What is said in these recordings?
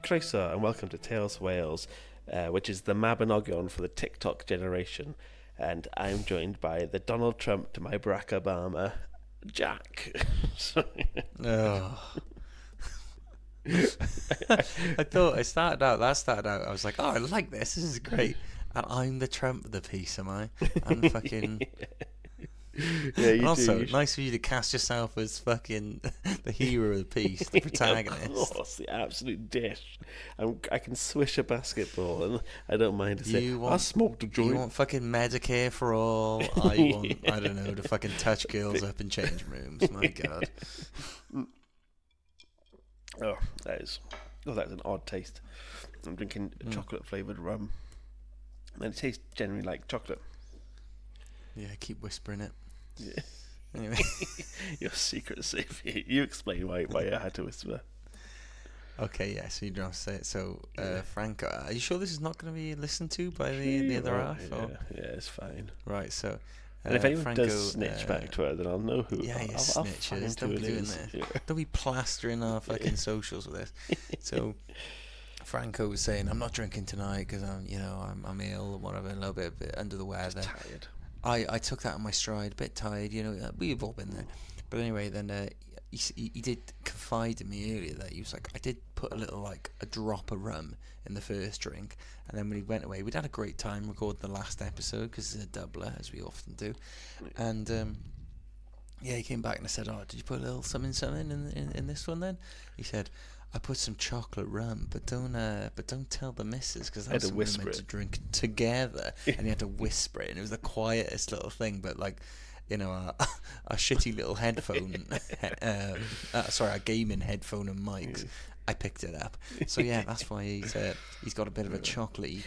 Croeso and welcome to Tales for Wales, which is the Mabinogion for the TikTok generation. And I'm joined by the Donald Trump to my Barack Obama, Jack. Oh. I started out, I was like, oh, I like this is great. And I'm the Trump of the piece, am I? I'm fucking... Yeah, you also, do. nice for you to cast yourself as fucking the hero of the piece, the protagonist. Of course, the absolute dish. I can swish a basketball and I don't mind to say, I smoked a joint. You want fucking Medicare for all. I want, I don't know, to fucking touch girls up in change rooms. My God. That's an odd taste. I'm drinking chocolate flavoured rum. And it tastes generally like chocolate. Yeah, keep whispering it. Yeah. Anyway. Your secret safe. You explain why I had to whisper. Okay, yeah, so you don't have to say it. So, Franco, are you sure this is not going to be listened to by the other half? Yeah, or? Yeah, it's fine. Right, so... and if anyone Franco, does snitch back to her, then I'll know who. Yeah, I'll snitches. Don't be doing this. Yeah. Don't be plastering our fucking socials with this. So... Franco was saying, I'm not drinking tonight because I'm ill or whatever, a little bit under the weather. Just tired. I took that on my stride, a bit tired, we've all been there. But anyway, then he did confide in me earlier that he was like, I did put a drop of rum in the first drink, and then when he went away, we'd had a great time recording the last episode because it's a doubler, as we often do. And he came back and I said, oh, did you put a little something in this one then? He said, I put some chocolate rum, but don't tell the missus because that's something we're meant to drink together. And he had to whisper it, and it was the quietest little thing, but a shitty little headphone, a gaming headphone and mics. I picked it up, so yeah, that's why he's got a bit of a chocolatey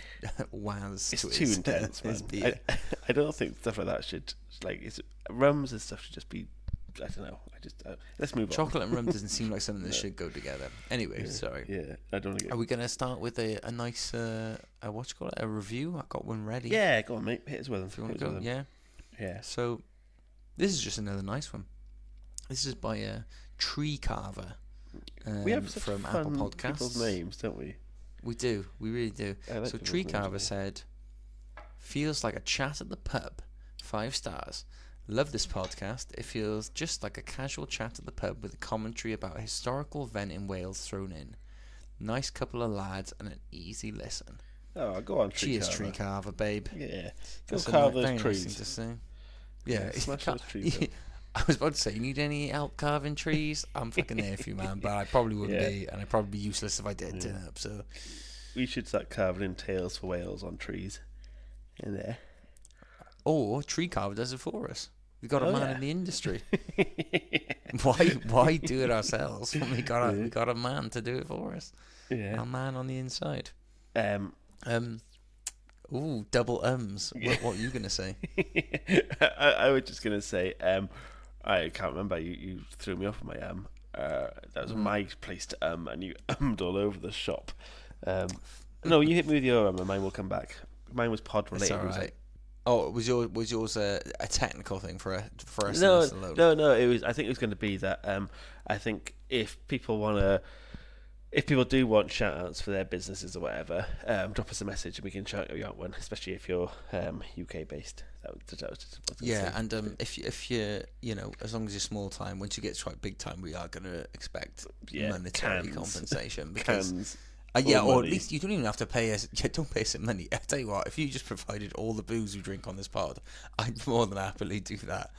waz. It's to too his, intense, his man. beer. I don't think stuff like that should rums and stuff should just be. I don't know. Let's move on. Chocolate and rum doesn't seem like something that should go together. Anyway, sorry. Yeah, I don't want to get... Are we going to start with a nice, a review? I got one ready. Yeah, go on, mate. Hit us with them. Do you want to go? Yeah. Yeah. So, this is just another nice one. This is by Tree Carver. We have such from fun Apple Podcasts. People's names, don't we? We do. We really do. Like so Tree Carver said, feels like a chat at the pub. 5 stars. Love this podcast. It feels just like a casual chat at the pub with a commentary about a historical event in Wales thrown in. Nice couple of lads and an easy listen. Oh, go on, Tree Cheers, Carver. Tree Carver, babe. Yeah. Go That's carve very those nice trees. thing to say. Yeah, smash those trees up. I was about to say, you need any help carving trees? I'm fucking there for you, man, but I probably wouldn't be, and I'd probably be useless if I did turn up, so... We should start carving in Tales for Wales on trees. In there. Or Tree Carver does it for us. We got a man in the industry. Why do it ourselves when we got a man to do it for us? Yeah. A man on the inside. Ooh, double ums. What are you gonna say? I was just gonna say, I can't remember. You threw me off with my that was my place to and you ummed all over the shop. No, you hit me with your and mine will come back. Mine was pod related. It's all right. Oh, was yours a technical thing for us? No. It was. I think it was going to be that. I think if people do want shout outs for their businesses or whatever, drop us a message and we can shout you out one. Especially if you're UK based. That was just what I was yeah, saying. and if you as long as you're small time, once you get to quite big time, we are going to expect monetary compensation because. Or at least you don't even have to pay us. Yeah, don't pay us some money. I tell you what, if you just provided all the booze we drink on this pod, I'd more than happily do that.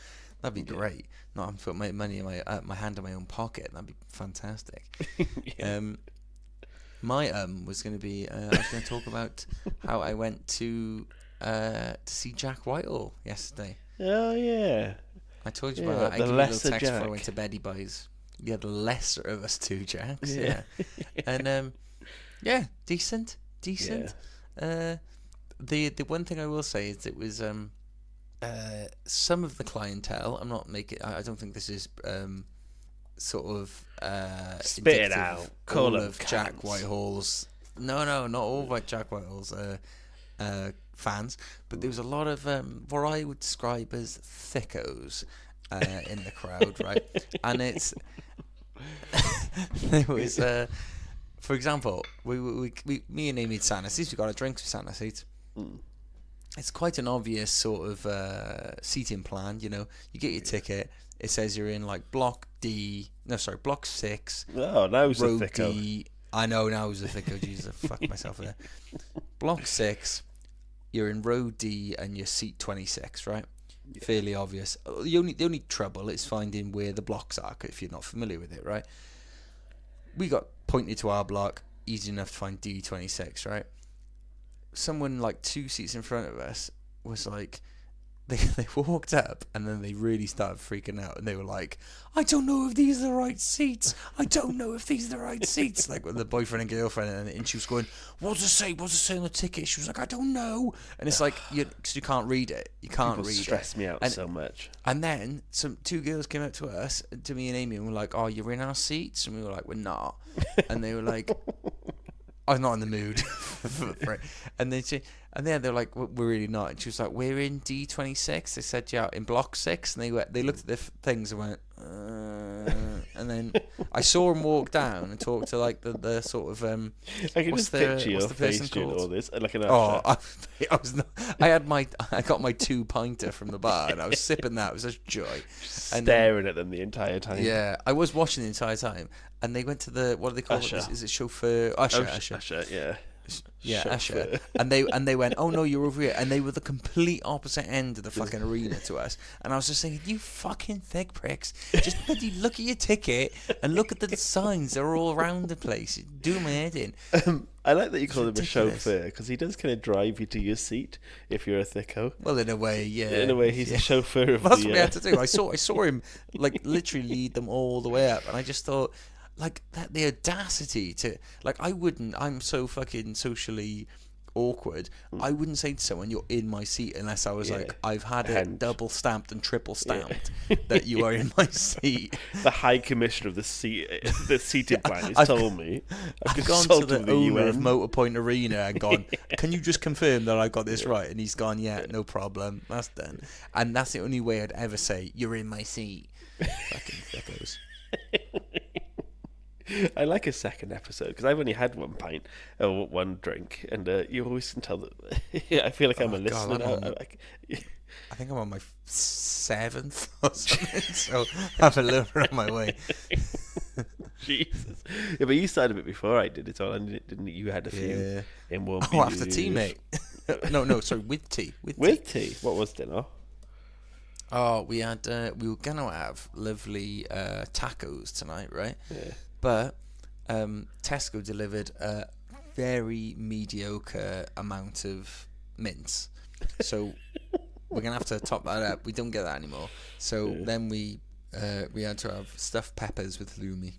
That'd be great. Not having to put my money in my hand in my own pocket. That'd be fantastic. My was going to be. I was going to talk about how I went to see Jack Whitehall yesterday. Oh yeah. I told you about that. I gave you a little text before I went to bed. Boys. Yeah, the lesser of us two Jacks. Yeah. And yeah, decent. Yeah. The one thing I will say is it was some of the clientele. I don't think this is sort of spit it out. All of Jack Whitehall's. No, not all of Jack Whitehall's fans, but there was a lot of what I would describe as thickos in the crowd, right? And it's there was. for example, me and Amy had Santa seats. We got our drinks with Santa seats. It's quite an obvious sort of seating plan. You know, you get your ticket. It says you're in like block 6. Oh, now it's a row thicko. D. I know, now it's a thicko. Jesus, I fucked myself there. Block 6. You're in row D and you're seat 26, right? Yeah. Fairly obvious. The only trouble is finding where the blocks are if you're not familiar with it, right? We got pointed to our block, easy enough to find D26, right? Someone like 2 seats in front of us was like, they walked up and then they really started freaking out and they were like, I don't know if these are the right seats. I don't know if these are the right seats. Like with the boyfriend and girlfriend, and she was going, what's it say? What's it say on the ticket? She was like, I don't know. And it's like, because you can't read it. You can't read it. Stress me out so much. And then 2 girls came up to us, to me and Amy, and were like, oh, you're in our seats? And we were like, we're not. And they were like, I was not in the mood for it. And then they're like, we're really not. And she was like, we're in D26. They said, yeah, in block 6. And they looked at their things and went, and then I saw them walk down and talk to like the sort of I can just picture your face doing all this, like an I got my 2-pinter from the bar and I was sipping that. It was such joy. Staring at them the entire time. Yeah, I was watching the entire time. And they went to the, what do they call Usher. it? Is it chauffeur? Usher. Yeah. Yeah, Chauffeur. Usher. And they went, oh no, you're over here. And they were the complete opposite end of the fucking arena to us. And I was just thinking, you fucking thick pricks. Just bloody look at your ticket and look at the signs. They're all around the place. Do my head in. I like that you call him a chauffeur because he does kind of drive you to your seat if you're a thicko. Well, in a way, yeah. In a way, he's a chauffeur of That's what we had to do. I saw him like literally lead them all the way up, and I just thought, like, that the audacity to, like, I'm so fucking socially awkward. I wouldn't say to someone, you're in my seat, unless I was like, I've had it double stamped and triple stamped that you are in my seat. The High Commissioner of the seating plan has told me. I've gone to the owner of Motorpoint Arena and gone, can you just confirm that I got this right? And he's gone, yeah, no problem, that's done. And that's the only way I'd ever say, you're in my seat. Fucking thickos. I like a second episode because I've only had 1 pint or 1 drink, and you always can tell that. I feel like I'm a listener. I think I'm on my 7th or something, so I'm a little bit on my way. Jesus. Yeah, but you started a bit before I did it all, and didn't you? You had a few in one. Oh, after tea, mate. No, sorry, with tea. With tea? What was dinner? Oh, we were gonna have lovely tacos tonight, right? Yeah. But Tesco delivered a very mediocre amount of mince, so we're gonna have to top that up. We don't get that anymore. So then we had to have stuffed peppers with halloumi.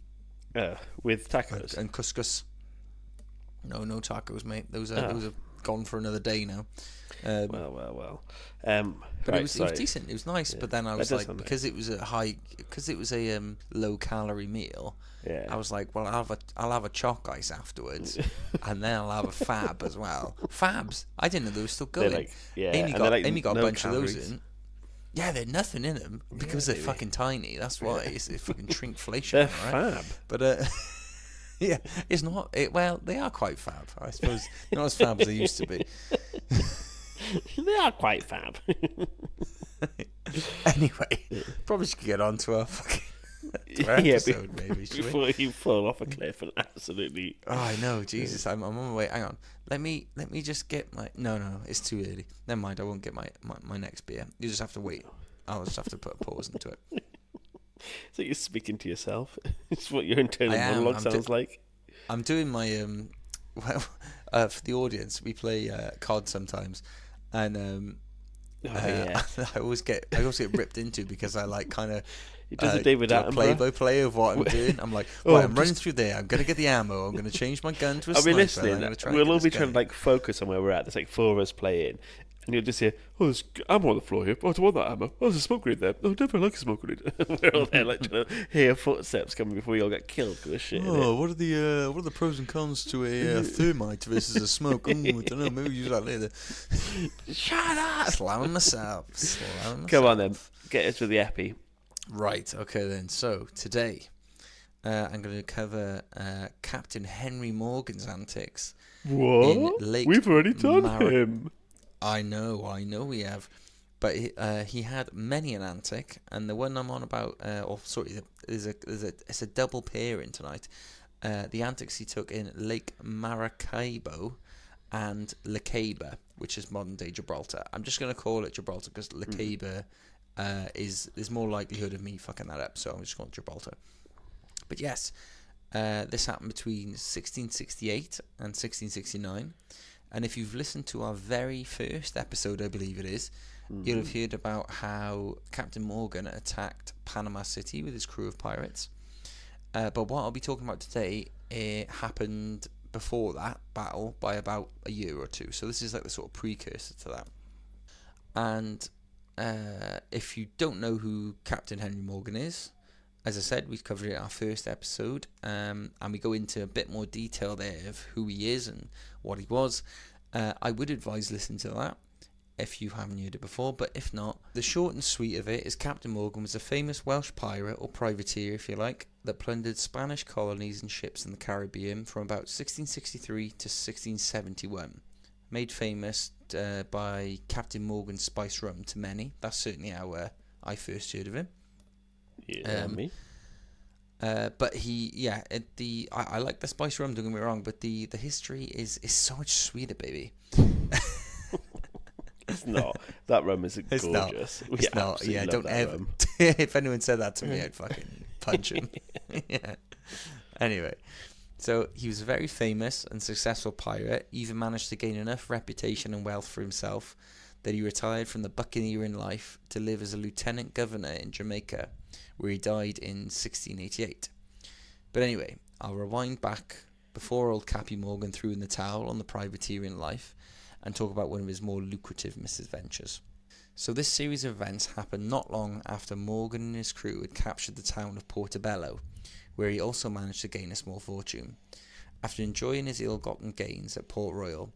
With tacos and couscous. No tacos, mate. Those are gone for another day now. Well. But it was decent. It was nice. Yeah. But then I was like, because it was a low calorie meal. Yeah. I was like, well, I'll have a chalk ice afterwards, and then I'll have a fab as well. Fabs, I didn't know they were still going. Amy got a bunch calories. of those in. Yeah, they're nothing in them because they're fucking tiny. That's why it's fucking shrinkflation. They're right? fab. But yeah, it's not. Well, they are quite fab, I suppose. Not as fab as they used to be. They are quite fab. Anyway, probably should get on to our fucking episode, maybe. Before you fall off a cliff and absolutely. Oh, I know, Jesus, I'm on my way. Hang on, let me just get my. No, it's too early. Never mind, I won't get my next beer. You just have to wait. I'll just have to put a pause into it. So you're speaking to yourself. It's what your internal monologue sounds like. I'm doing my for the audience, we play COD sometimes, and I always get ripped into because I like kind of do a play-by-play of what I'm doing. I'm like, I'm running through there. I'm gonna get the ammo. I'm gonna change my gun to a sniper. Listening. We'll all be trying to like focus on where we're at. There's like 4 of us playing. And you'll just hear, there's ammo on the floor here. Oh, I don't want that ammo. Oh, there's a smoke grenade there. Oh, I never like a smoke grenade. We're all there like trying to hear footsteps coming before we all get killed because of shit. Oh, what are the pros and cons to a thermite versus a smoke? I don't know. Maybe we'll use that later. Shut up! Slamming myself. Come on then. Get us with the epi. Right. Okay then. So today, I'm going to cover Captain Henry Morgan's antics. What? We've already done him. I know we have. But he had many an antic, and the one I'm on about, it's a double pairing tonight. The antics he took in Lake Maracaibo and Lacaba, which is modern day Gibraltar. I'm just going to call it Gibraltar because Lacaba there's more likelihood of me fucking that up, so I'm just calling it Gibraltar. But yes, this happened between 1668 and 1669, and if you've listened to our very first episode, I believe it is, you'll have heard about how Captain Morgan attacked Panama City with his crew of pirates. But what I'll be talking about today, it happened before that battle by about a year or two. So this is like the sort of precursor to that. And if you don't know who Captain Henry Morgan is, as I said, we've covered it in our first episode, and we go into a bit more detail there of who he is and what he was. I would advise listening to that if you haven't heard it before, but if not, the short and sweet of it is Captain Morgan was a famous Welsh pirate, or privateer if you like, that plundered Spanish colonies and ships in the Caribbean from about 1663 to 1671. Made famous by Captain Morgan's spiced rum to many. That's certainly how I first heard of him. Yeah, me. But I like the spiced rum, don't get me wrong, but the history is so much sweeter, baby. It's not. That rum is gorgeous. It's not. Yeah, don't ever. If anyone said that to me, I'd fucking punch him. Yeah. Anyway, so he was a very famous and successful pirate. He even managed to gain enough reputation and wealth for himself that he retired from the buccaneering life to live as a lieutenant governor in Jamaica, where he died in 1688. But anyway, I'll rewind back before old Cappy Morgan threw in the towel on the privateering life and talk about one of his more lucrative misadventures. So this series of events happened not long after Morgan and his crew had captured the town of Portobello, where he also managed to gain a small fortune. After enjoying his ill-gotten gains at Port Royal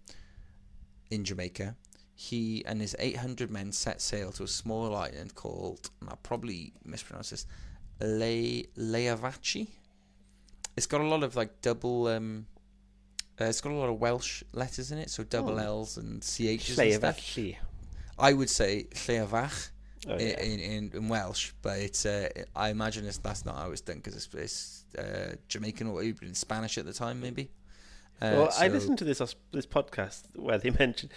in Jamaica, he and his 800 men set sail to a small island called, and I'll probably mispronounce this, Leavachi. It's got a lot of like double... it's got a lot of Welsh letters in it, so double L's and CH's and stuff. I would say Lleafach in Welsh, but it's I imagine that's not how it's done because it's Jamaican or even in Spanish at the time, maybe. I listened to this podcast where they mentioned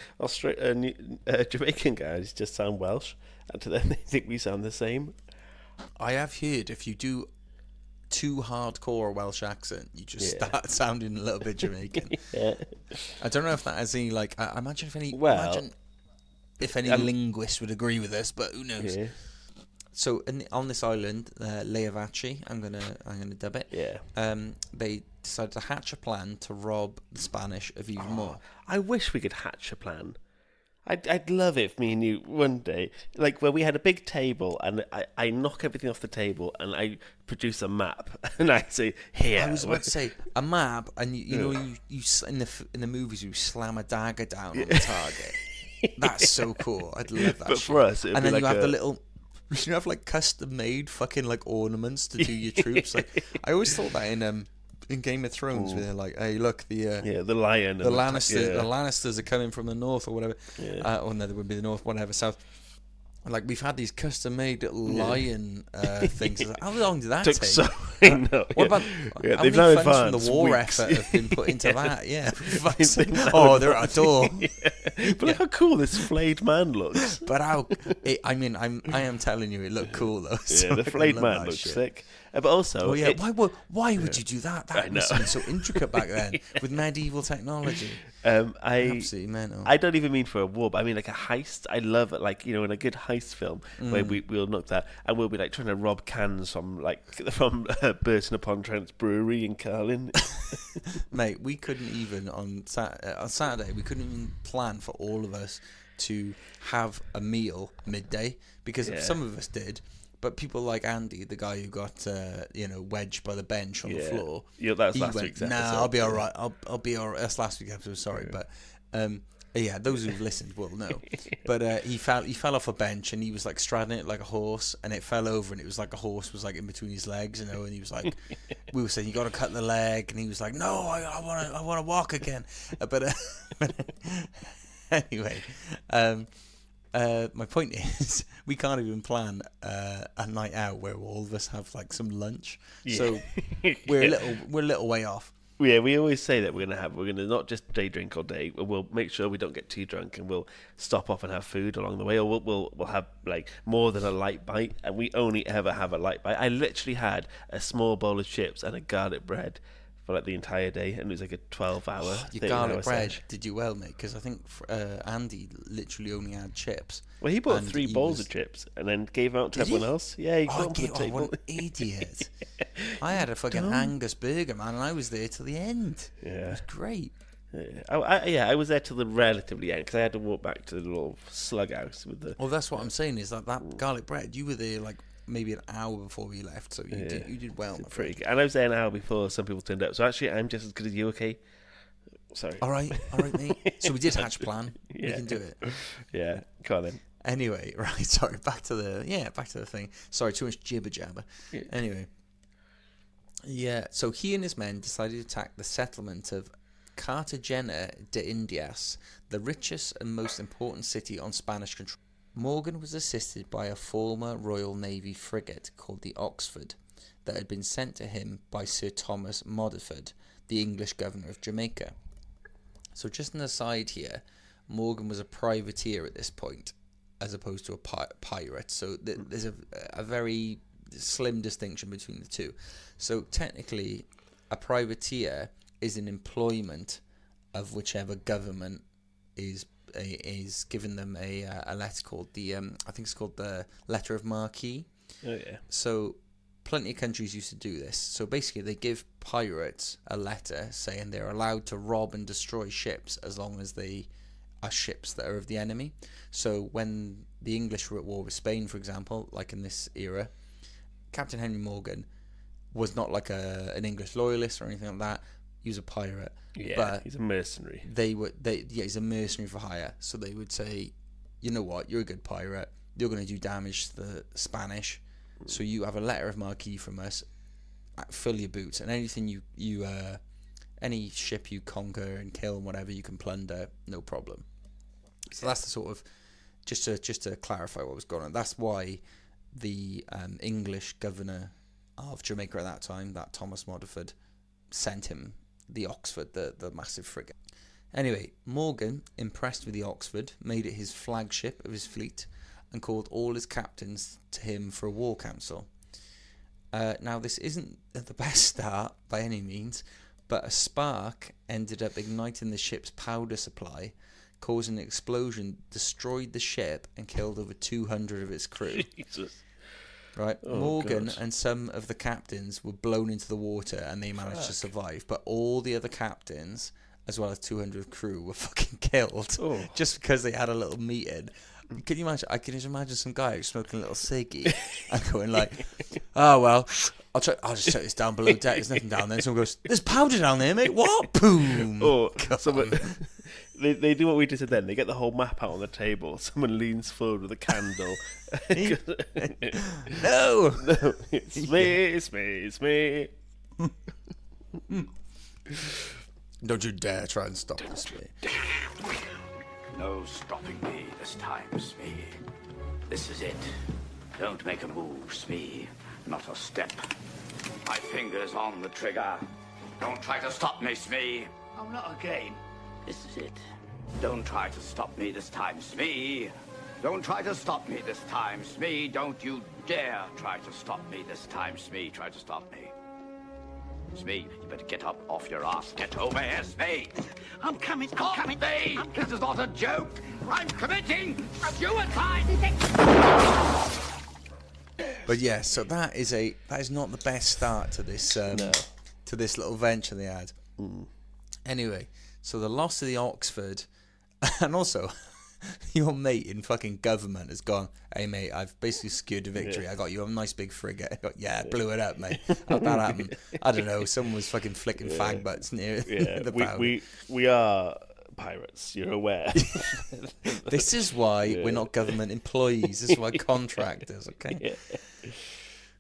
Jamaican guys just sound Welsh, and to them they think we sound the same. I have heard if you do too hardcore Welsh accent, you just start sounding a little bit Jamaican. Yeah. I don't know if that has any like. I imagine if any linguist would agree with this, but who knows? Yeah. So on this island, Leavachi, I'm gonna dub it. Yeah. They decided to hatch a plan to rob the Spanish of even more. I wish we could hatch a plan. I'd love it if me and you one day, like where we had a big table and I knock everything off the table and I produce a map and I say, here. I was about to say a map, and you know you in the movies you slam a dagger down on the target. That's so cool. I'd love that. But shit. For us, and then you have the little. You have like custom made fucking like ornaments to do your troops. Like I always thought that in Game of Thrones, where they're like, "Hey, look, the lion, the Lannisters are coming from the north or whatever." Or no, they would be the north, whatever, south. Like we've had these custom made lion things. Like, how long did that take? So, no, what about how many funds from the war effort have been put into that? Yeah. They're at a door. But look how cool this flayed man looks. But I am telling you, it looked cool though. So the flayed man looks sick. But also, why would you do that? That must have been so intricate back then with medieval technology. Absolutely mental. I don't even mean for a war, but I mean like a heist. I love it, like in a good heist film where we'll knock that and we'll be like trying to rob cans from Burton upon Trent's brewery in Carlin. Mate, we couldn't even on Saturday. We couldn't even plan for all of us to have a meal midday because some of us did. But people like Andy, the guy who got wedged by the bench on the floor, that was last week's episode. Nah, I'll be all right. I'll be all right. That's last week's episode. Sorry, but Yeah, those who've listened will know. But he fell off a bench and he was like straddling it like a horse, and it fell over and it was like a horse was like in between his legs, and he was like, we were saying you got to cut the leg, and he was like, no, I want to walk again. But anyway, my point is we can't even plan a night out where all of us have like some lunch. Yeah. So we're a little way off. Yeah, we always say that we're gonna not just day drink all day. We'll make sure we don't get too drunk, and we'll stop off and have food along the way, or we'll have like more than a light bite, and we only ever have a light bite. I literally had a small bowl of chips and a garlic bread for like the entire day, and it was like a 12-hour. Your garlic bread did you well, mate? Because I think Andy literally only had chips. Well, he bought 3 bowls of chips and then gave them out to everyone else. Yeah, he got them to the table. What an idiot! I had a fucking Angus burger, man, and I was there till the end. Yeah, it was great. Yeah, I was there till the relatively end because I had to walk back to the little slug house with the. Well, that's what I'm saying is that garlic bread. You were there like maybe an hour before we left, so you did well. Pretty good. And I was there an hour before some people turned up. So actually, I'm just as good as you. Okay. Sorry. All right, mate. So we did hatch a plan. Yeah. We can do it. Yeah, come on then. Anyway, right. Sorry. Back to the thing. Sorry, too much jibber jabber. Yeah. Anyway. Yeah. So he and his men decided to attack the settlement of Cartagena de Indias, the richest and most important city on Spanish control. Morgan was assisted by a former Royal Navy frigate called the Oxford that had been sent to him by Sir Thomas Modiford, the English governor of Jamaica. So just an aside here, Morgan was a privateer at this point, as opposed to a pirate. So there's a very slim distinction between the two. So technically, a privateer is an employment of whichever government is giving them a letter called the I think it's called the letter of marque. Oh yeah. So plenty of countries used to do this. So basically, they give pirates a letter saying they're allowed to rob and destroy ships as long as they are ships that are of the enemy. So when the English were at war with Spain, for example, like in this era, Captain Henry Morgan was not like an English loyalist or anything like that. He was a pirate. Yeah, but he's a mercenary. He's a mercenary for hire. So they would say, you know what, you're a good pirate. You're going to do damage to the Spanish. So you have a letter of marque from us. Fill your boots, and anything you any ship you conquer and kill and whatever you can plunder, no problem. So that's the sort of just to clarify what was going on. That's why the English governor of Jamaica at that time, that Thomas Modiford, sent him the Oxford, the massive frigate. Anyway, Morgan, impressed with the Oxford, made it his flagship of his fleet and called all his captains to him for a war council. Now, this isn't the best start by any means, but a spark ended up igniting the ship's powder supply, causing an explosion, destroyed the ship, and killed over 200 of its crew. Jesus. Right, oh, Morgan God. And some of the captains were blown into the water, and they managed to survive. But all the other captains, as well as 200 crew, were fucking killed just because they had a little meeting. Can you imagine? I can just imagine some guy smoking a little ciggy and going like, "Oh well, I'll just check this down below deck. There's nothing down there." And someone goes, "There's powder down there, mate." What? Boom. Or someone. They do what we just did then. They get the whole map out on the table. Someone leans forward with a candle. No, it's me. Don't you dare try and stop this, me. No stopping me this time, Smee. This is it. Don't make a move, Smee. Not a step. My finger's on the trigger. Don't try to stop me, Smee. Oh, not again. This is it. Don't try to stop me this time, Smee. Don't try to stop me this time, Smee. Don't you dare try to stop me this time, Smee. Try to stop me. Smee, you better get up off your ass. Get over here, Smee. I'm coming. This is not a joke. I'm committing suicide. But yeah, so that is not the best start to this to this little venture they had. Anyway, so the loss of the Oxford, and also your mate in fucking government has gone, "Hey mate, I've basically secured the victory. I got you a nice big frigate." Blew it up, mate. How'd that happen? I don't know. Someone was fucking flicking fag butts near the bow. We are pirates. You're aware. This is why we're not government employees. This is why contractors, okay? Yeah.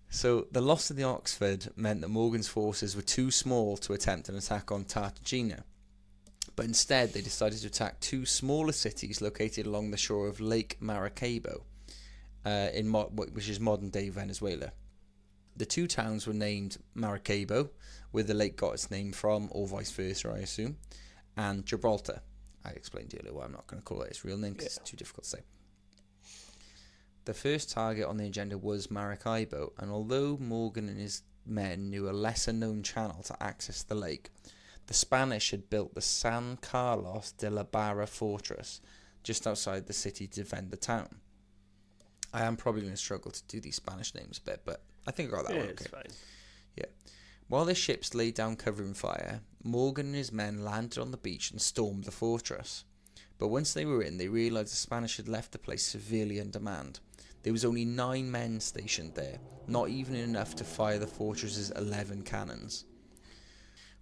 So the loss of the Oxford meant that Morgan's forces were too small to attempt an attack on Cartagena. But instead, they decided to attack two smaller cities located along the shore of Lake Maracaibo, which is modern-day Venezuela. The two towns were named Maracaibo, where the lake got its name from, or vice versa, I assume, and Gibraltar. I explained earlier why I'm not going to call it its real name because it's too difficult to say. The first target on the agenda was Maracaibo, and although Morgan and his men knew a lesser-known channel to access the lake, the Spanish had built the San Carlos de la Barra fortress just outside the city to defend the town. I am probably going to struggle to do these Spanish names a bit, but I think I got that one okay. It's fine. Yeah. While their ships lay down covering fire, Morgan and his men landed on the beach and stormed the fortress. But once they were in, they realised the Spanish had left the place severely undermanned. There was only 9 men stationed there, not even enough to fire the fortress's 11 cannons.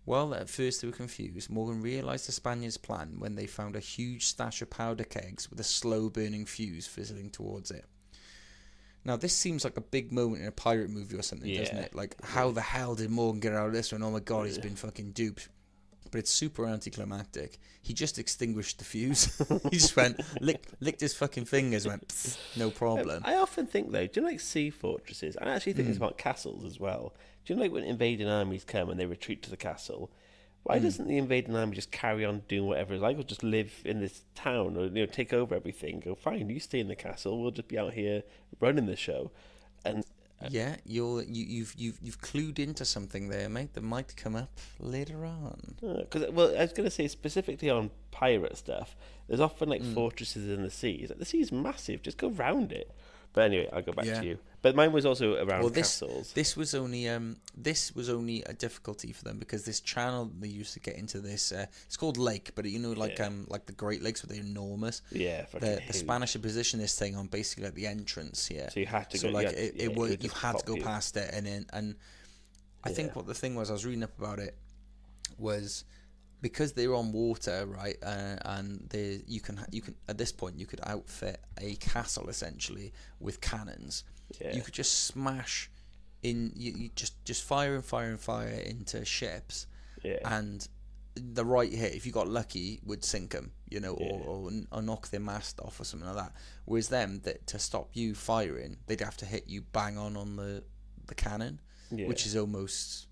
While at first they were confused, Morgan realised the Spaniards' plan when they found a huge stash of powder kegs with a slow-burning fuse fizzling towards it. Now, this seems like a big moment in a pirate movie or something, doesn't it? Like, how the hell did Morgan get out of this one? Oh my god, he's been fucking duped. But it's super anticlimactic. He just extinguished the fuse. He just went, licked his fucking fingers, went, no problem. I often think, though, do you know, like sea fortresses? I actually think it's about castles as well. Do you know, like, when invading armies come and they retreat to the castle, why doesn't the invading army just carry on doing whatever it's like, or just live in this town, or, you know, take over everything? Go, fine, you stay in the castle. We'll just be out here running the show. And yeah, you've clued into something there, mate. That might come up later on. Because well, I was going to say specifically on pirate stuff. There's often like fortresses in the seas. Like, the sea's massive. Just go round it. But anyway, I'll go back to you. But mine was also around castles. This was only a difficulty for them because this channel they used to get into this. It's called lake, but you know, like the Great Lakes, where they're enormous. Yeah, the Spanish had positioned this thing on basically at the entrance here. So you had to. So go, like you had to go past it, and I think what the thing was, I was reading up about it, was because they were on water, right, and you can at this point you could outfit a castle essentially with cannons. Yeah. You could just smash in, you just fire and fire and fire into ships, and the right hit, if you got lucky, would sink them, you know, or knock their mast off or something like that. Whereas them, that to stop you firing, they'd have to hit you bang on the cannon, which is almost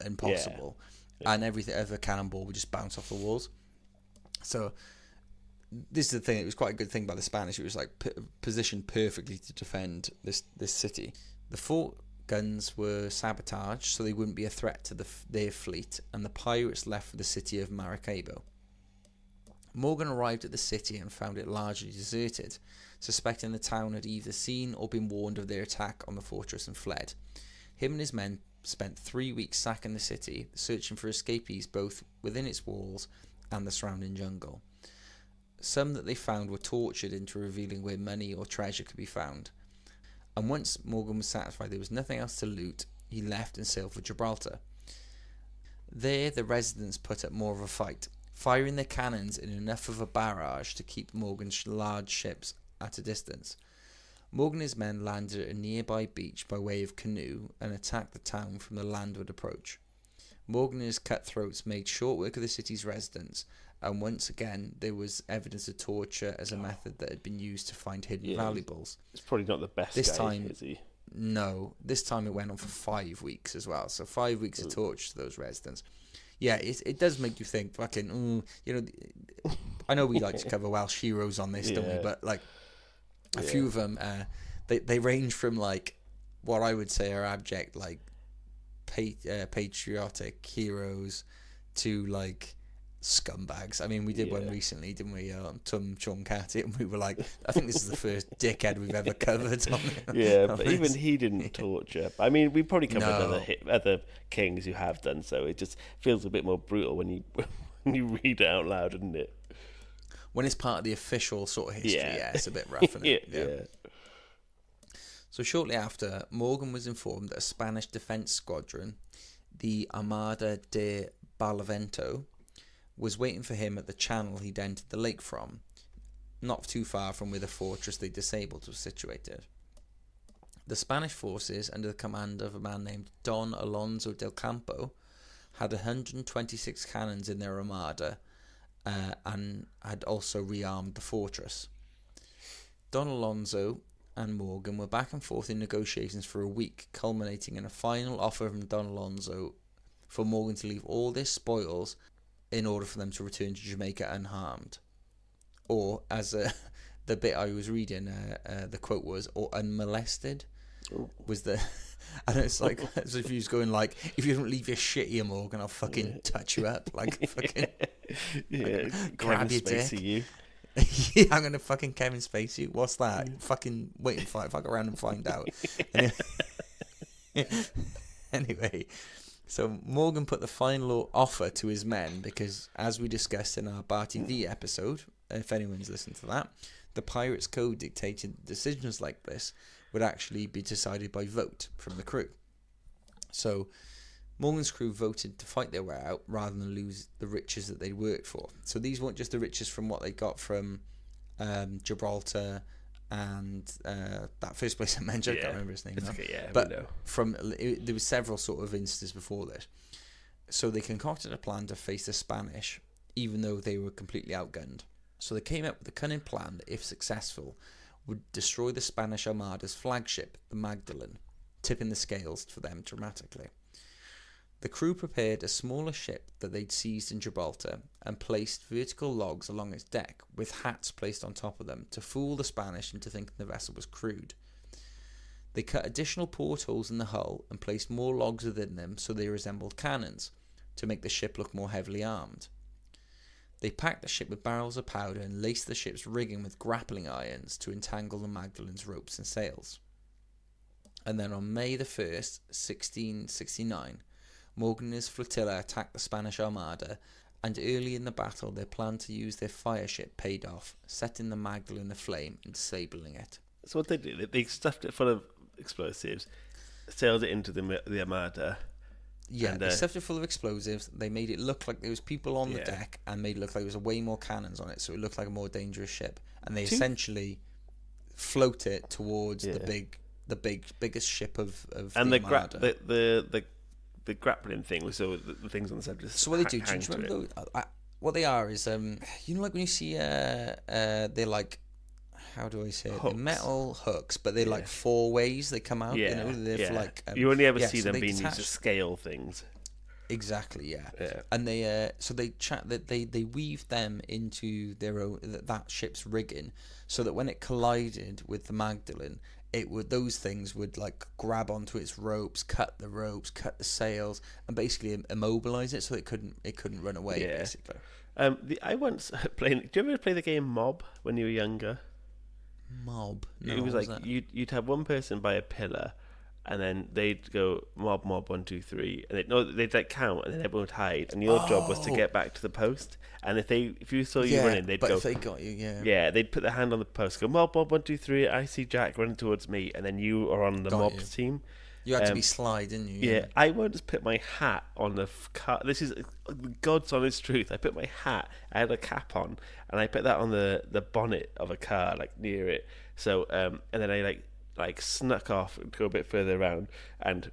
impossible. And everything, every cannonball would just bounce off the walls. So this is the thing. It was quite a good thing by the Spanish. It was like positioned perfectly to defend this city. The fort guns were sabotaged, so they wouldn't be a threat to their fleet, and the pirates left for the city of Maracaibo. Morgan arrived at the city and found it largely deserted, suspecting the town had either seen or been warned of their attack on the fortress and fled. Him and his men spent 3 weeks sacking the city, searching for escapees both within its walls and the surrounding jungle. Some that they found were tortured into revealing where money or treasure could be found. And once Morgan was satisfied there was nothing else to loot, he left and sailed for Gibraltar. There the residents put up more of a fight, firing their cannons in enough of a barrage to keep Morgan's large ships at a distance. Morgan and his men landed at a nearby beach by way of canoe and attacked the town from the landward approach. Morgan and his cutthroats made short work of the city's residents, and once again there was evidence of torture as a method that had been used to find hidden valuables. It's probably not the best this guy, time, is he? No, this time it went on for 5 weeks as well, so 5 weeks of torture to those residents. Yeah, it does make you think, fucking, you know, I know we like to cover Welsh heroes on this, don't we, but like, a few of them, they range from like what I would say are abject like patriotic heroes to like scumbags. I mean, we did one recently, didn't we? Tum Chum Cat, and we were like, I think this is the first dickhead we've ever covered. But even he didn't torture. I mean, we probably covered other kings who have done so. It just feels a bit more brutal when you read it out loud, doesn't it? When it's part of the official sort of history, it's a bit rough, isn't it? Yeah. So shortly after, Morgan was informed that a Spanish defence squadron, the Armada de Barlavento, was waiting for him at the channel he'd entered the lake from, not too far from where the fortress they disabled was situated. The Spanish forces, under the command of a man named Don Alonso del Campo, had 126 cannons in their armada and had also rearmed the fortress. Don Alonso and Morgan were back and forth in negotiations for a week, culminating in a final offer from Don Alonso for Morgan to leave all their spoils in order for them to return to Jamaica unharmed. Or, as the bit I was reading, the quote was, or unmolested, was the... And it's like, as if he was going like, if you don't leave your shit here, Morgan, I'll fucking touch you up. Like, fucking... grab your dick. You. Yeah, I'm going to fucking Kevin Spacey. What's that? Fucking wait and find. Fuck around and find out. Anyway, so Morgan put the final offer to his men because, as we discussed in our Bar TV episode, if anyone's listened to that, the Pirates Code dictated decisions like this would actually be decided by vote from the crew. So Morgan's crew voted to fight their way out rather than lose the riches that they'd worked for. So these weren't just the riches from what they got from Gibraltar and that first place I mentioned. I can't remember his name now. Okay, yeah, but there was several sort of instances before this. So they concocted a plan to face the Spanish, even though they were completely outgunned. So they came up with a cunning plan that, if successful, would destroy the Spanish Armada's flagship, the Magdalene, tipping the scales for them dramatically. The crew prepared a smaller ship that they'd seized in Gibraltar and placed vertical logs along its deck with hats placed on top of them to fool the Spanish into thinking the vessel was crewed. They cut additional portholes in the hull and placed more logs within them so they resembled cannons to make the ship look more heavily armed. They packed the ship with barrels of powder and laced the ship's rigging with grappling irons to entangle the Magdalene's ropes and sails. And then on May the 1st, 1669, Morgan and his flotilla attacked the Spanish Armada, and early in the battle their plan to use their fire ship paid off, setting the Magdalene aflame and disabling it. So what they did, they stuffed it full of explosives, sailed it into the Armada. Yeah, they stuffed it full of explosives. They made it look like there was people on the deck, and made it look like there was way more cannons on it, so it looked like a more dangerous ship. And they essentially float it towards the biggest ship of and the Armada. The grappling thing was so the things on the side just. So what they do you remember? What they are is you know, like when you see they're like, how do I say it? They're metal hooks, but they're like four ways they come out. Yeah, you know, they're like you only ever see so them being used to scale things. Exactly, yeah. And they so they weaved them into their own that ship's rigging, so that when it collided with the Magdalene, those things would like grab onto its ropes, cut the sails, and basically immobilize it so it couldn't run away. Basically. I once played. Do you ever play the game Mob when you were younger? Mob. No, it was like you'd have one person by a pillar, and then they'd go mob 1 2 3, and they'd like count, and then everyone would hide, and your job was to get back to the post. And if you saw you running, they'd go. If they got you, they'd put their hand on the post, go mob 1 2 3. I see Jack running towards me, and then you are on the mob's team. You had to be sly, didn't you? Yeah, I once put my hat on the car. This is God's honest truth. I put my hat. I had a cap on, and I put that on the bonnet of a car, like near it. So, and then I like snuck off and go a bit further around, and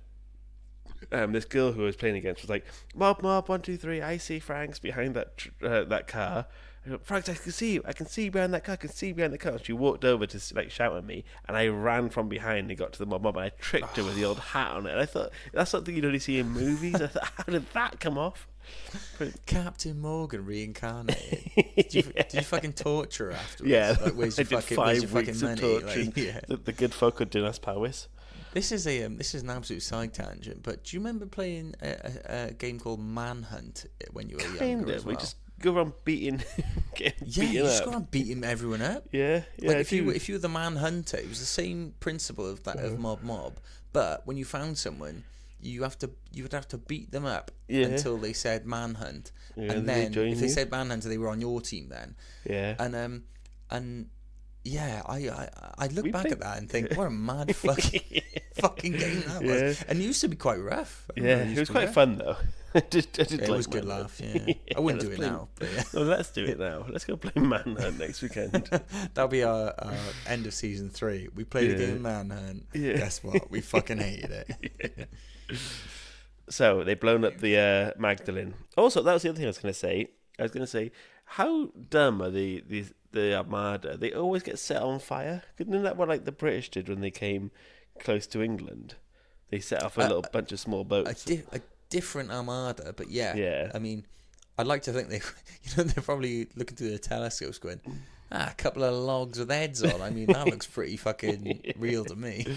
this girl who I was playing against was like, mob 1 2 3. I see Franks behind that car. I go, Franks, I can see you. I can see you behind that car. I can see you behind the car. And she walked over to like shout at me, and I ran from behind and got to the mob, and I tricked her with the old hat on it. And I thought that's something you'd only see in movies. I thought, how did that come off? Captain Morgan reincarnated. Did you fucking torture her afterwards? Yeah, like, where's your fucking money? Torturing the good folk of Dinas Powys. This is an absolute side tangent. But do you remember playing a game called Manhunt when you were younger as well? We just go around beating, just go around beating everyone up. Yeah. Like if you were the manhunter, it was the same principle of that of mob. But when you found someone, you would have to beat them up until they said manhunt, and then if they said manhunter, they were on your team then. Yeah. And yeah, I look back at that and think, what a mad fucking fucking game that was. And it used to be quite rough. It was quite fun though. I did It like was a good Manhunt. laugh, yeah. I wouldn't do let's it play- now, but yeah. No, let's do it now. Let's go play Manhunt next weekend. That'll be our end of season 3. We played a game of Manhunt. Yeah. Guess what? We fucking hated it. So they've blown up the Magdalene. Also, that was the other thing I was going to say. I was going to say, how dumb are the Armada? They always get set on fire. Isn't that what like the British did when they came close to England? They set off a little bunch of small boats. A different Armada, but Yeah. I mean, I'd like to think they're probably looking through their telescopes going, a couple of logs with heads on. I mean, that looks pretty fucking real to me.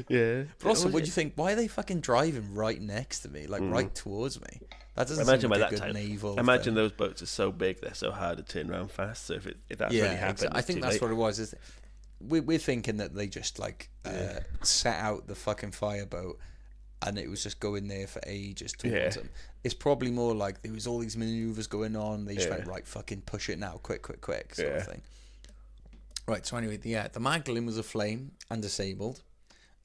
Yeah. But also, what do you think? Why are they fucking driving right next to me, like right towards me? That doesn't Imagine seem by like that a good time. naval Imagine thing. those boats are so big, they're so hard to turn around fast. So if that's really happened, I think that's what it was. Is we're thinking that they just like set out the fucking fireboat, and it was just going there for ages towards them. It's probably more like there was all these maneuvers going on. They just went right, fucking push it now, quick, sort of thing. Right. So anyway, the Magdalene was aflame and disabled,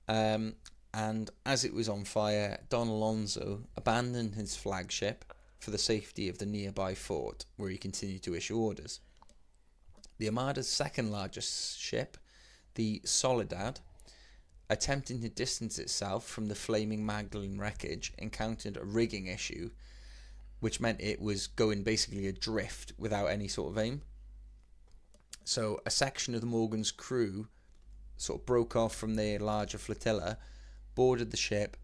and as it was on fire, Don Alonso abandoned his flagship for the safety of the nearby fort, where he continued to issue orders. The Armada's second largest ship, the Soledad, attempting to distance itself from the flaming Magdalene wreckage, encountered a rigging issue, which meant it was going basically adrift without any sort of aim. So a section of the Morgan's crew sort of broke off from their larger flotilla, boarded the ship,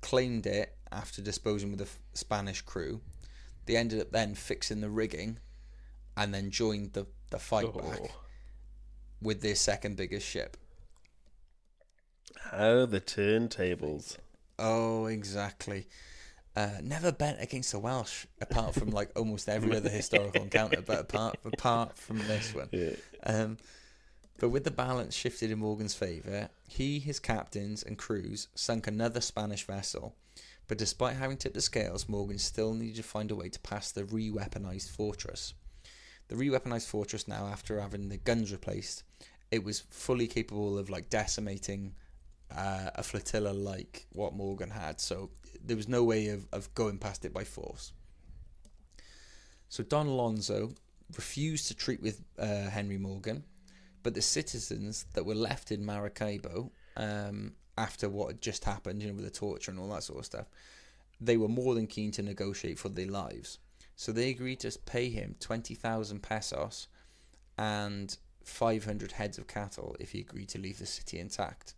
claimed it after disposing with the Spanish crew. They ended up then fixing the rigging and then joined the fight back with their second biggest ship. How the turntables. Oh, exactly. Never bent against the Welsh, apart from like almost every other historical encounter, but apart from this one. Yeah. But with the balance shifted in Morgan's favour, he, his captains and crews sunk another Spanish vessel. But despite having tipped the scales, Morgan still needed to find a way to pass the re-weaponised fortress. The re-weaponised fortress now, after having the guns replaced, it was fully capable of like decimating a flotilla like what Morgan had. So there was no way of going past it by force. So Don Alonso refused to treat with Henry Morgan, but the citizens that were left in Maracaibo after what had just happened, with the torture and all that sort of stuff, they were more than keen to negotiate for their lives. So they agreed to pay him 20,000 pesos and 500 heads of cattle if he agreed to leave the city intact.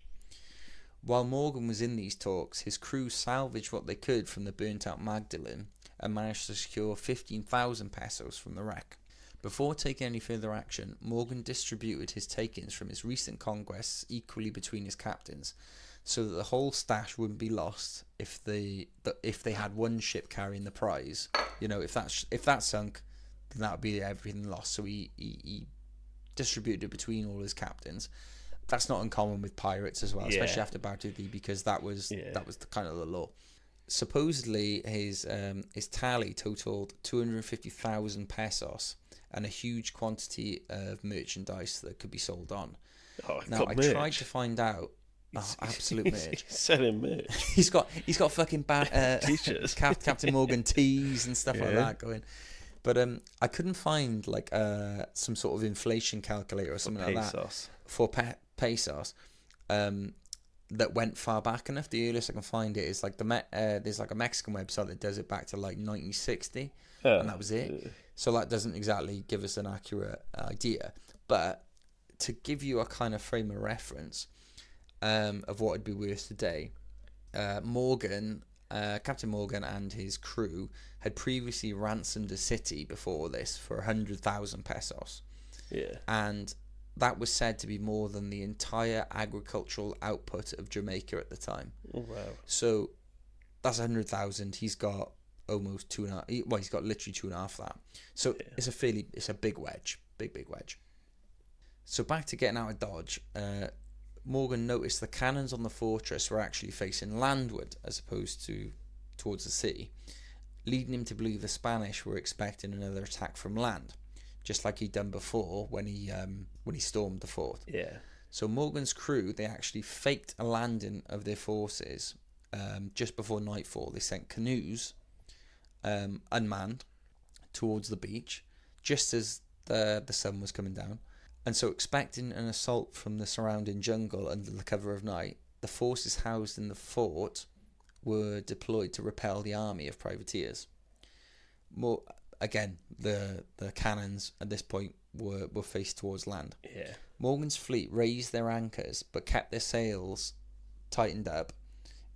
While Morgan was in these talks, his crew salvaged what they could from the burnt-out Magdalene and managed to secure 15,000 pesos from the wreck. Before taking any further action, Morgan distributed his takings from his recent conquests equally between his captains, so that the whole stash wouldn't be lost if they had one ship carrying the prize. If that sunk, then that would be everything lost. So he distributed it between all his captains. That's not uncommon with pirates as well, especially after Bartoldi, because that was the kind of the law. Supposedly, his tally totaled 250,000 pesos and a huge quantity of merchandise that could be sold on. Now, I tried to find out. Absolute merch. He's selling merch. He's got fucking T-shirts, Captain Morgan tees and stuff like that going. But I couldn't find like some sort of inflation calculator or something like that for pesos that went far back enough. The earliest I can find it is like there's like a Mexican website that does it back to like 1960, and that was it. So that doesn't exactly give us an accurate idea. But to give you a kind of frame of reference of what it'd be worth today, Captain Morgan and his crew had previously ransomed a city before this for 100,000 pesos. Yeah. And that was said to be more than the entire agricultural output of Jamaica at the time. Oh, wow. So that's 100,000. He's got almost two and a half. Well, he's got literally two and a half that. So it's a big wedge. Big wedge. So back to getting out of Dodge, Morgan noticed the cannons on the fortress were actually facing landward as opposed to towards the sea, leading him to believe the Spanish were expecting another attack from land, just like he'd done before when he stormed the fort. Yeah. So Morgan's crew, they actually faked a landing of their forces just before nightfall. They sent canoes, unmanned, towards the beach, just as the sun was coming down. And so, expecting an assault from the surrounding jungle under the cover of night, the forces housed in the fort were deployed to repel the army of privateers. Again, the cannons at this point were faced towards land. Yeah. Morgan's fleet raised their anchors, but kept their sails tightened up,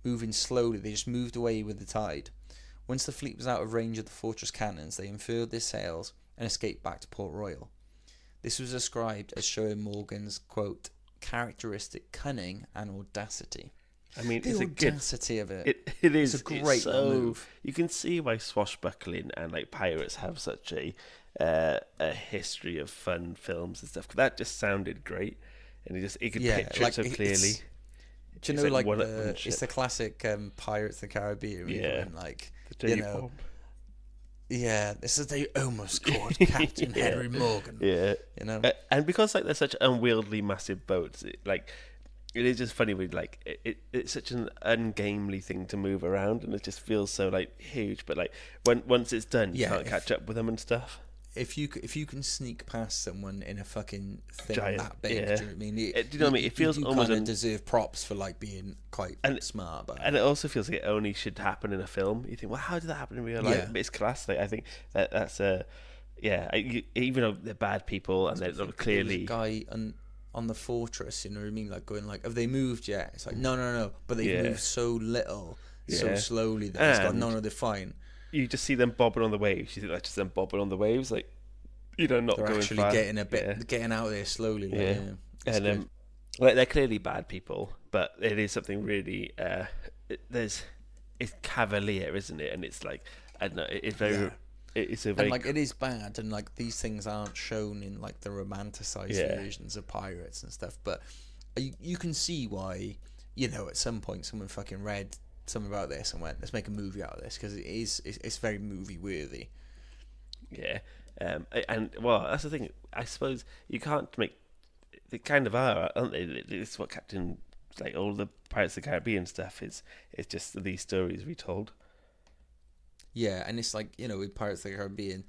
moving slowly. They just moved away with the tide. Once the fleet was out of range of the fortress cannons, they unfurled their sails and escaped back to Port Royal. This was described as showing Morgan's, quote, characteristic cunning and audacity. I mean, the it's audacity of it. It is. It's a great move. You can see why swashbuckling and like pirates have such a history of fun films and stuff. 'Cause that just sounded great, and you could picture it so clearly. Do you know, like it's the classic Pirates of the Caribbean, yeah, like you know. Bomb. Yeah, this is they almost caught Captain Henry Morgan. Yeah, you know, and because like they're such unwieldy, massive boats, it is just funny with like it's such an ungamely thing to move around, and it just feels so like huge. But like once it's done, you can't catch up with them and stuff. If you can sneak past someone in a fucking thing Giant, that big, yeah. do you know what I mean? Do you know what I mean? It feels almost kind of deserve props for like being quite smart. But and it also feels like it only should happen in a film. You think, well, how did that happen in real life? Yeah. But it's class. Like, I think that's even though they're bad people and they're not clearly there was a guy on the fortress. You know what I mean? Like going like, have they moved yet? It's like no, but they've moved so little, so slowly that it's gone. No, they're fine. You just see them bobbing on the waves. You think that's just them bobbing on the waves, like not they're going actually fast. getting out of there slowly. Like, and like they're clearly bad people, but it is something really. It's cavalier, isn't it? And it's like I don't know. It's very. Yeah. It's a very and like it is bad, and like these things aren't shown in like the romanticized versions of pirates and stuff. But you can see why, at some point someone fucking read something about this and went, let's make a movie out of this, because it's very movie worthy. Yeah, and well, that's the thing. I suppose you can't make. They kind of are, aren't they? It's what Captain, like all the Pirates of the Caribbean stuff is. It's just these stories retold. Yeah, and it's like with Pirates of the Caribbean,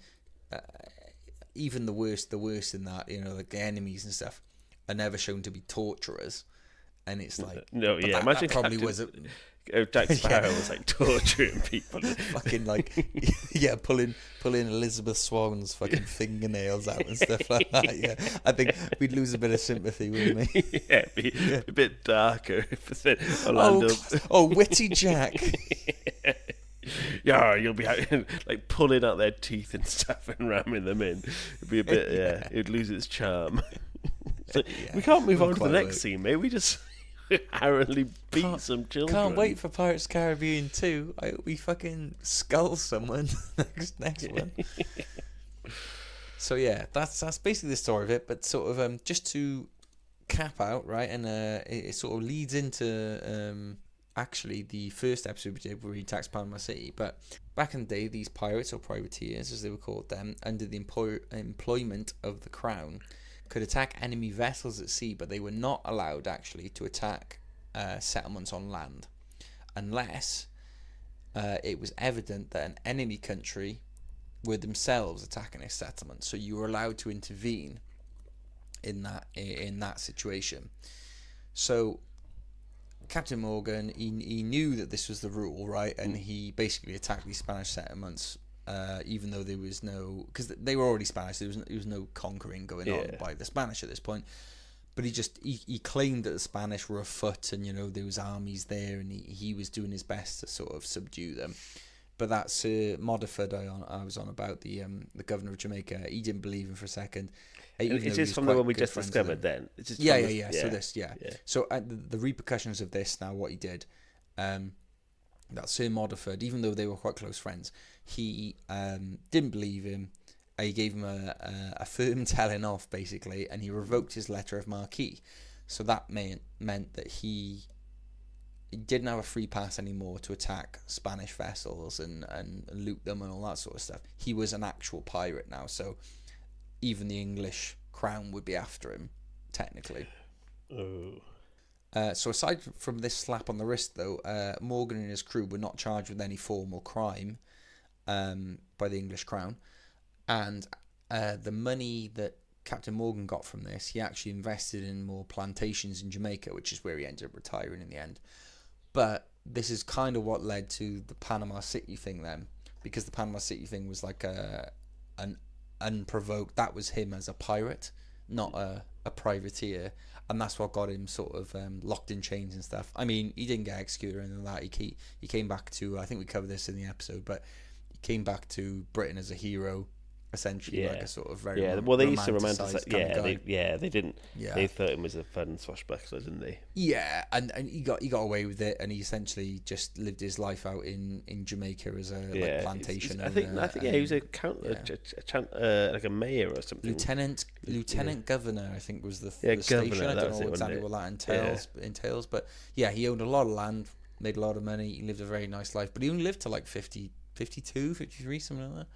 even the worst in that, like the enemies and stuff, are never shown to be torturers, and it's like imagine that probably Captain, Jack Sparrow was like torturing people, fucking like pulling Elizabeth Swan's fucking fingernails out and stuff like that. Yeah, I think we'd lose a bit of sympathy, wouldn't we? It'd be a bit darker if it said Orlando. Witty Jack. Yeah, you'll be out, like pulling out their teeth and stuff and ramming them in. It'd be a bit, it'd lose its charm. So we can't move on to the next scene, mate. We just arrogantly beat some children. Can't wait for Pirates of the Caribbean 2. I hope we fucking skull someone next one. So yeah, that's basically the story of it. But sort of just to cap out, right, and it sort of leads into actually the first episode we did where he attacks Panama City. But back in the day, these pirates, or privateers as they were called then, under the employment of the crown, could attack enemy vessels at sea, but they were not allowed actually to attack settlements on land unless it was evident that an enemy country were themselves attacking a settlement. So you were allowed to intervene in that situation. So Captain Morgan, he knew that this was the rule, right? And he basically attacked these Spanish settlements, even though there was no, because they were already Spanish. There was no conquering going on by the Spanish at this point. But he claimed that the Spanish were afoot, and there was armies there, and he was doing his best to sort of subdue them. But that Sir Modiford I was on about, the governor of Jamaica, he didn't believe him for a second. Is this from the one we just discovered then? Yeah. So the repercussions of this, now what he did, that Sir Modiford, even though they were quite close friends, he didn't believe him. He gave him a firm telling off, basically, and he revoked his letter of marque. So that meant that he didn't have a free pass anymore to attack Spanish vessels and loot them and all that sort of stuff. He was an actual pirate now, so even the English crown would be after him, technically. So aside from this slap on the wrist, though, Morgan and his crew were not charged with any formal crime by the English crown, and the money that Captain Morgan got from this, he actually invested in more plantations in Jamaica, which is where he ended up retiring in the end. But this is kind of what led to the Panama City thing then, because the Panama City thing was like an unprovoked, that was him as a pirate, not a privateer, and that's what got him sort of locked in chains and stuff. I mean, he didn't get executed or anything like that. He came back to, I think we covered this in the episode, but he came back to Britain as a hero, essentially, like a sort of very well, they used to romanticize. They didn't. Yeah. They thought him was a fun swashbuckler, didn't they? Yeah, and he got away with it, and he essentially just lived his life out in Jamaica as a like plantation. I think he was a like a mayor or something. Lieutenant governor, I think, was the governor, station. I don't know it, exactly what that entails, but yeah, he owned a lot of land, made a lot of money, he lived a very nice life, but he only lived to like 50, 52, 53, something like that.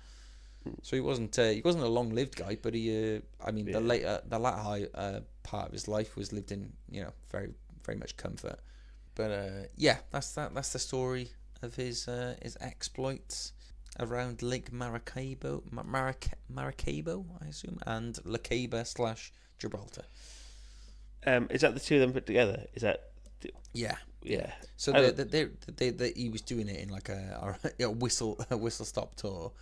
So he wasn't a long-lived guy, but he, the latter part of his life was lived in, very, very much comfort. But that's the story of his exploits around Lake Maracaibo, Maracaibo, I assume, and Lacaba / Gibraltar. Is that the two of them put together? Is that? Yeah. So he was doing it in like a whistle stop tour.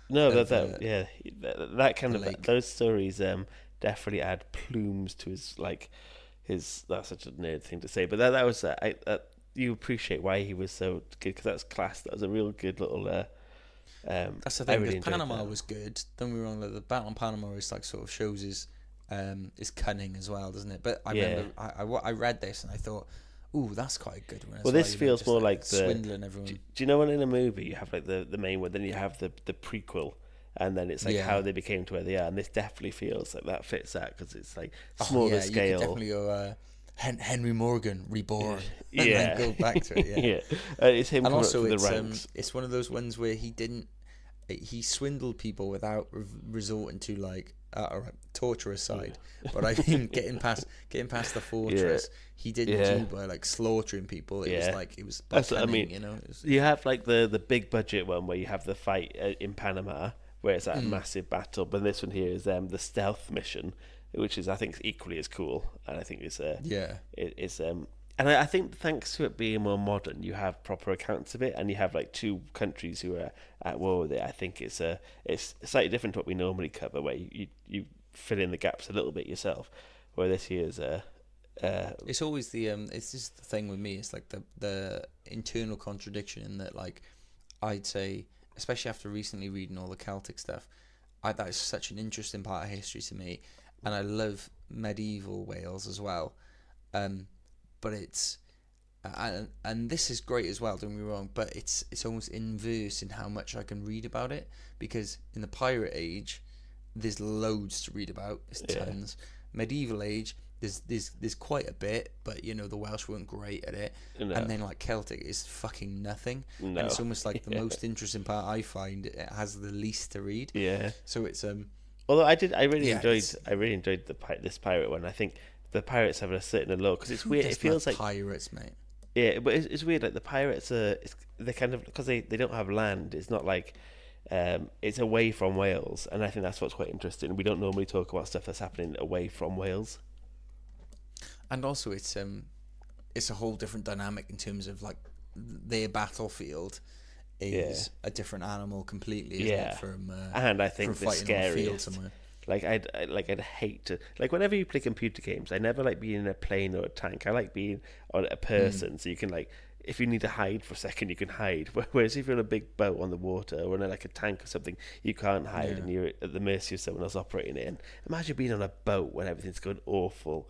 No, that kind of those stories definitely add plumes to his. That's such a nerd thing to say, but that was you appreciate why he was so good, because that's class. That was a real good little. That's the thing. Because Panama was good. Don't be wrong. The Battle on Panama is like sort of shows his cunning as well, doesn't it? But I remember I read this and I thought, ooh, that's quite a good one. Well, this feels more like the swindling everyone. Do you know when in a movie you have like the main one, then you have the prequel, and then it's like how they became to where they are, and this definitely feels like that fits that, because it's like smaller scale. You could definitely go Henry Morgan reborn, and then go back to it. It's him. And also, the ranks. It's one of those ones where he swindled people without resorting to like torture aside, but I mean getting past the fortress, he didn't do by like slaughtering people. It was by cunning, you have like the big budget one where you have the fight in Panama, where it's like a massive battle, but this one here is the stealth mission, which is I think equally as cool, and I think it's and I think thanks to it being more modern, you have proper accounts of it, and you have like two countries who are at war with it. I think it's slightly different to what we normally cover, where you fill in the gaps a little bit yourself. Where this here is it's always it's just the thing with me. It's like the internal contradiction in that, like, I'd say, especially after recently reading all the Celtic stuff, that is such an interesting part of history to me, and I love medieval Wales as well. But it's and this is great as well, don't get me wrong, but it's almost inverse in how much I can read about it, because in the pirate age there's loads to read about, there's tons. Medieval age there's quite a bit, but the Welsh weren't great at it. And then like Celtic is fucking nothing. And it's almost like the most interesting part I find. It has the least to read. So it's although I really enjoyed this pirate one. I think the pirates have a certain allure, because it's weird. It feels like pirates, mate. Yeah, but it's weird. Like the pirates they're kind of, because they don't have land. It's not like it's away from Wales, and I think that's what's quite interesting. We don't normally talk about stuff that's happening away from Wales. And also, it's a whole different dynamic in terms of like their battlefield is a different animal completely. Isn't it, from and I think the scariest. Like I'd hate to, like, whenever you play computer games, I never like being in a plane or a tank. I like being on a person, so you can, like, if you need to hide for a second, you can hide. Whereas if you're on a big boat on the water or in like a tank or something, you can't hide, and you're at the mercy of someone else operating it. And imagine being on a boat when everything's going awful,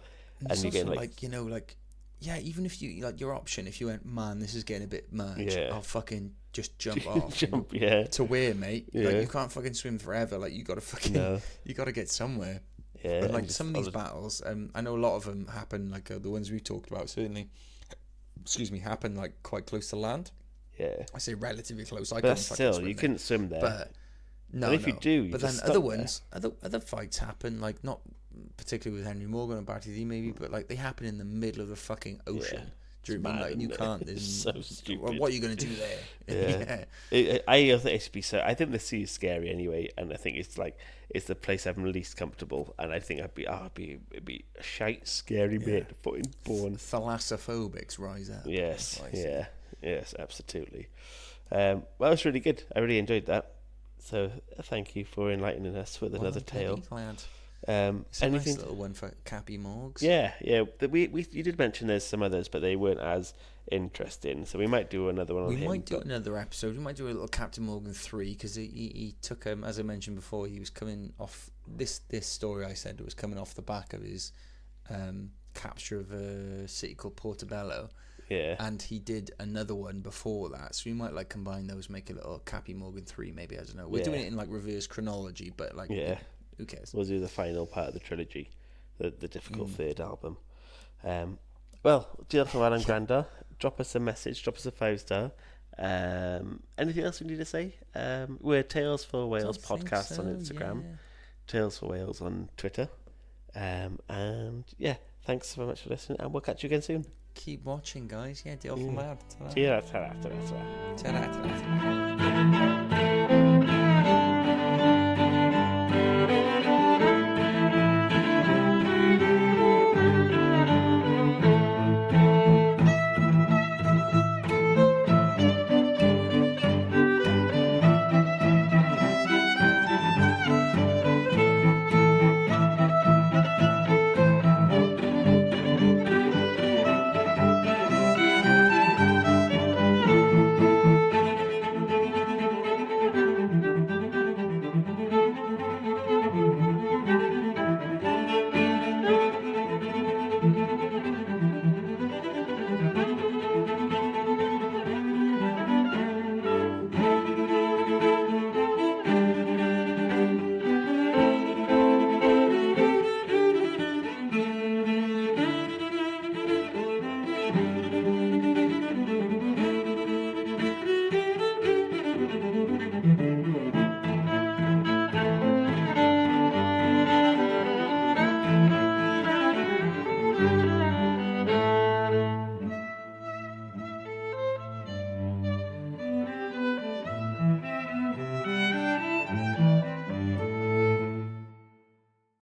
and you're getting like even if you like your option, if you went, man, this is getting a bit much, I'll fucking just jump off. To where, mate? Like, you can't fucking swim forever. Like, you gotta fucking you gotta get somewhere. But like some of these battles, I know a lot of them happen, like the ones we talked about certainly, happen like quite close to land. I say relatively close. But still, you couldn't swim there. But if you do, but then other ones, other fights happen like not particularly with Henry Morgan and Barty D maybe, but like they happen in the middle of the fucking ocean. Do you know what I mean? mad, Like you isn't it? can't. It's so stupid. What are you going to do there? Yeah. I think it should be so. I think the sea is scary anyway, and I think it's the place I'm least comfortable, and I think it'd be a shite scary bit fucking born. Thalassophobics rise up. Yes, That's what I say. yes, absolutely. Well, it was really good. I really enjoyed that. So thank you for enlightening us with another tale. Glad. It's a Anything? nice little one for Cappy Morgs. Yeah. We you did mention there's some others, but they weren't as interesting. So we might do another one on him. We might do another episode. We might do a little Captain Morgan 3 because he took as I mentioned before, he was coming off this story. I said it was coming off the back of his capture of a city called Portobello. Yeah. And he did another one before that, so we might like combine those, make a little Cappy Morgan 3. Maybe I don't know. We're doing it in like reverse chronology, but like who cares? We'll do the final part of the trilogy, the difficult third album. Well, dear from Alan Grandar, drop us a message, drop us a 5-star. Anything else we need to say? We're Tales for Wales podcast on Instagram, Tales for Wales on Twitter, and yeah, thanks so much for listening, and we'll catch you again soon. Keep watching, guys. Yeah, diolch yn fawr. Ta-ra. Ta-ra.